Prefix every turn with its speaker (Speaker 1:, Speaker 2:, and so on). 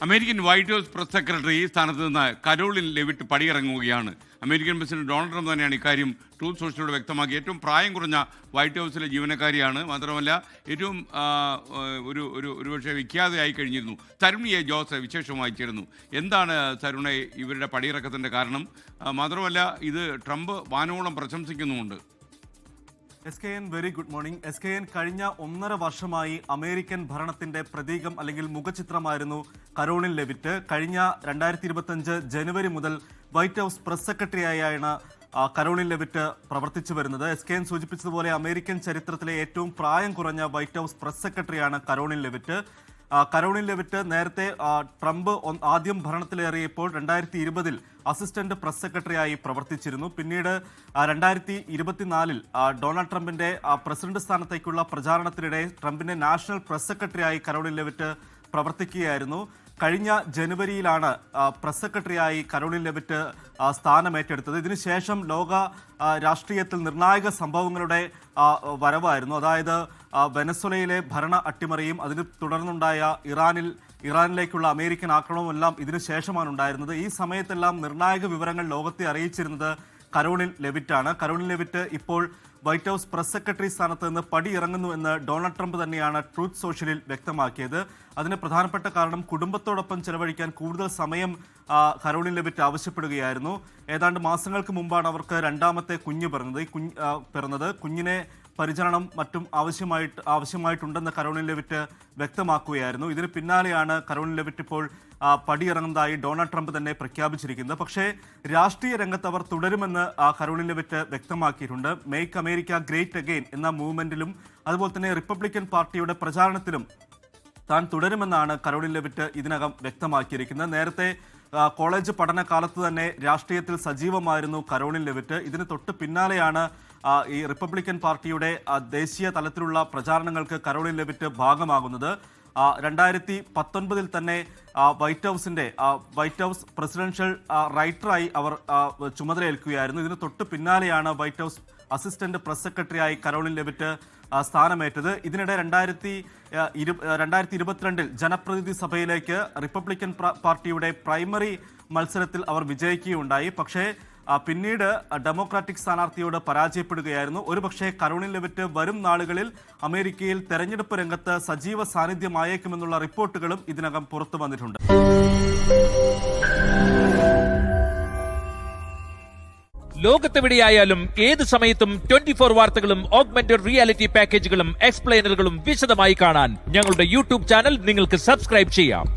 Speaker 1: American White House press secretary സ്ഥാനത്ത് നിന്ന് Caroline Leavitt പടിയിറങ്ങുകയാണ്. അമേരിക്കൻ പ്രസിഡന്റ് ഡൊണാൾഡ് ട്രംപ് തന്നെയാണ് ഇക്കാര്യം ട്രൂത്ത് സോഷ്യലിലൂടെ വ്യക്തമാക്കി. ഏറ്റവും പ്രായം കുറഞ്ഞ വൈറ്റ് ഹൗസിലെ ജീവനക്കാരിയാണ്. മാത്രമല്ല ഏറ്റവും ഒരുപക്ഷെ വിഖ്യാതയായി കഴിഞ്ഞിരുന്നു. തരുൺ എ ജോസ് വിശേഷമായി ചേരുന്നു. എന്താണ് തരുണ ഇവരുടെ പടിയിറക്കത്തിൻ്റെ കാരണം? മാത്രമല്ല ഇത് ട്രംപ് വാനോളം പ്രശംസിക്കുന്നുമുണ്ട്.
Speaker 2: SKN very good morning. SKN കഴിഞ്ഞ 1.5 വർഷമായി അമേരിക്കൻ ഭരണത്തിന്റെ പ്രതീകം അല്ലെങ്കിൽ മുഖചിത്രമായിരുന്നു കരോളിൻ ലെവിറ്റ്. കഴിഞ്ഞ 2025 ജനുവരി മുതൽ വൈറ്റ് ഹൗസ് പ്രസ് സെക്രട്ടറിയായാണ് കരോളിൻ ലെവിറ്റ് പ്രവർത്തിച്ചു വരുന്നത്. SKN സൂചിപ്പിച്ചതുപോലെ അമേരിക്കൻ ചരിത്രത്തിലെ ഏറ്റവും പ്രായം കുറഞ്ഞ വൈറ്റ് ഹൗസ് പ്രസ് സെക്രട്ടറിയാണ് കരോളിൻ ലെവിറ്റ്. കരോളിൻ ലെവിറ്റ് നേരത്തെ ട്രംപ് ആദ്യം ഭരണത്തിലേറിയപ്പോൾ 2020-ൽ അസിസ്റ്റന്റ് പ്രസ് സെക്രട്ടറിയായി പ്രവർത്തിച്ചിരുന്നു. പിന്നീട് 2024-ൽ ഡൊണാൾഡ് ട്രംപിന്റെ പ്രസിഡന്റ് സ്ഥാനത്തേക്കുള്ള പ്രചാരണത്തിനിടെ ട്രംപിന്റെ നാഷണൽ പ്രസ് സെക്രട്ടറിയായി കരോളിൻ ലെവിറ്റ് പ്രവർത്തിക്കുകയായിരുന്നു. കഴിഞ്ഞ ജനുവരിയിലാണ് പ്രസ് സെക്രട്ടറിയായി കരോളിൻ ലെവിറ്റ് സ്ഥാനമേറ്റെടുത്തത്. ഇതിനുശേഷം ലോക രാഷ്ട്രീയത്തിൽ നിർണായക സംഭവങ്ങളുടെ വരവായിരുന്നു. അതായത് വെനസ്വേലയിലെ ഭരണ അട്ടിമറിയും അതിന് തുടർന്നുണ്ടായ ഇറാനിലേക്കുള്ള അമേരിക്കൻ ആക്രമണവുമെല്ലാം ഇതിനുശേഷമാണ് ഉണ്ടായിരുന്നത്. ഈ സമയത്തെല്ലാം നിർണായക വിവരങ്ങൾ ലോകത്തെ അറിയിച്ചിരുന്നത് കരോളിൻ ലെവിറ്റാണ്. കരോളിൻ ലെവിറ്റ് ഇപ്പോൾ വൈറ്റ് ഹൗസ് പ്രസ് സെക്രട്ടറി സ്ഥാനത്ത് നിന്ന് പടിയിറങ്ങുന്നു എന്ന് ഡൊണാൾഡ് ട്രംപ് തന്നെയാണ് ട്രൂത്ത് സോഷ്യലിൽ വ്യക്തമാക്കിയത്. അതിന് പ്രധാനപ്പെട്ട കാരണം കുടുംബത്തോടൊപ്പം ചെലവഴിക്കാൻ കൂടുതൽ സമയം കരോളിൻ ലെവിറ്റ് ആവശ്യപ്പെടുകയായിരുന്നു. ഏതാണ്ട് മാസങ്ങൾക്ക് മുമ്പാണ് അവർക്ക് രണ്ടാമത്തെ കുഞ്ഞ് പിറന്നത്. കുഞ്ഞിനെ പരിചരണം മറ്റും ആവശ്യമായിട്ടുണ്ടെന്ന് കരോളിൻ ലെവിറ്റ് വ്യക്തമാക്കുകയായിരുന്നു. ഇതിന് പിന്നാലെയാണ് കരോളിൻ ലെവിറ്റ് ഇപ്പോൾ പടിയിറങ്ങുന്നതായി ഡൊണാൾഡ് ട്രംപ് തന്നെ പ്രഖ്യാപിച്ചിരിക്കുന്നത്. പക്ഷേ രാഷ്ട്രീയ രംഗത്ത് അവർ തുടരുമെന്ന് കരോളിൻ ലെവിറ്റ് വ്യക്തമാക്കിയിട്ടുണ്ട്. മേക്ക് അമേരിക്ക ഗ്രേറ്റ് അഗെയിൻ എന്ന മൂവ്മെന്റിലും അതുപോലെ തന്നെ റിപ്പബ്ലിക്കൻ പാർട്ടിയുടെ പ്രചാരണത്തിലും താൻ തുടരുമെന്നാണ് കരോളിൻ ലെവിറ്റ് ഇതിനകം വ്യക്തമാക്കിയിരിക്കുന്നത്. നേരത്തെ കോളേജ് പഠനകാലത്ത് തന്നെ രാഷ്ട്രീയത്തിൽ സജീവമായിരുന്നു കരോളിൻ ലെവിറ്റ്. ഇതിന് തൊട്ട് പിന്നാലെയാണ് ഈ റിപ്പബ്ലിക്കൻ പാർട്ടിയുടെ ദേശീയ തലത്തിലുള്ള പ്രചാരണങ്ങൾക്ക് കരോളിൻ ലെവിറ്റ് ഭാഗമാകുന്നത്. 2019-ൽ തന്നെ വൈറ്റ് ഹൗസ് പ്രസിഡൻഷ്യൽ റൈറ്ററായി അവർ ചുമതലയേൽക്കുകയായിരുന്നു. ഇതിന് തൊട്ട് പിന്നാലെയാണ് വൈറ്റ് ഹൗസ് അസിസ്റ്റന്റ് പ്രസ് സെക്രട്ടറിയായി കരോളിൻ ലെവിറ്റ് സ്ഥാനമേറ്റത്. ഇതിനിടെ 2022-ൽ ജനപ്രതിനിധി സഭയിലേക്ക് റിപ്പബ്ലിക്കൻ പാർട്ടിയുടെ പ്രൈമറി മത്സരത്തിൽ അവർ വിജയിക്കുകയുണ്ടായി. പക്ഷേ പിന്നീട് ഡെമോക്രാറ്റിക് സ്ഥാനാർത്ഥിയോട് പരാജയപ്പെടുകയായിരുന്നു. ഒരുപക്ഷെ കരോളിൻ ലെവിറ്റ് വരും നാളുകളിൽ അമേരിക്കയിൽ തെരഞ്ഞെടുപ്പ് രംഗത്ത് സജീവ സാന്നിധ്യമായേക്കുമെന്നുള്ള റിപ്പോർട്ടുകളും ഇതിനകം പുറത്തു വന്നിട്ടുണ്ട്.
Speaker 3: ലോകത്തെവിടെയായാലും ഏത് സമയത്തും 24 വാർത്തകളും ഓഗ്മെന്റഡ് റിയാലിറ്റി പാക്കേജുകളും എക്സ്പ്ലെയിനറുകളും വിശദമായി കാണാൻ ഞങ്ങളുടെ യൂട്യൂബ് ചാനൽ നിങ്ങൾക്ക് സബ്സ്ക്രൈബ് ചെയ്യാം.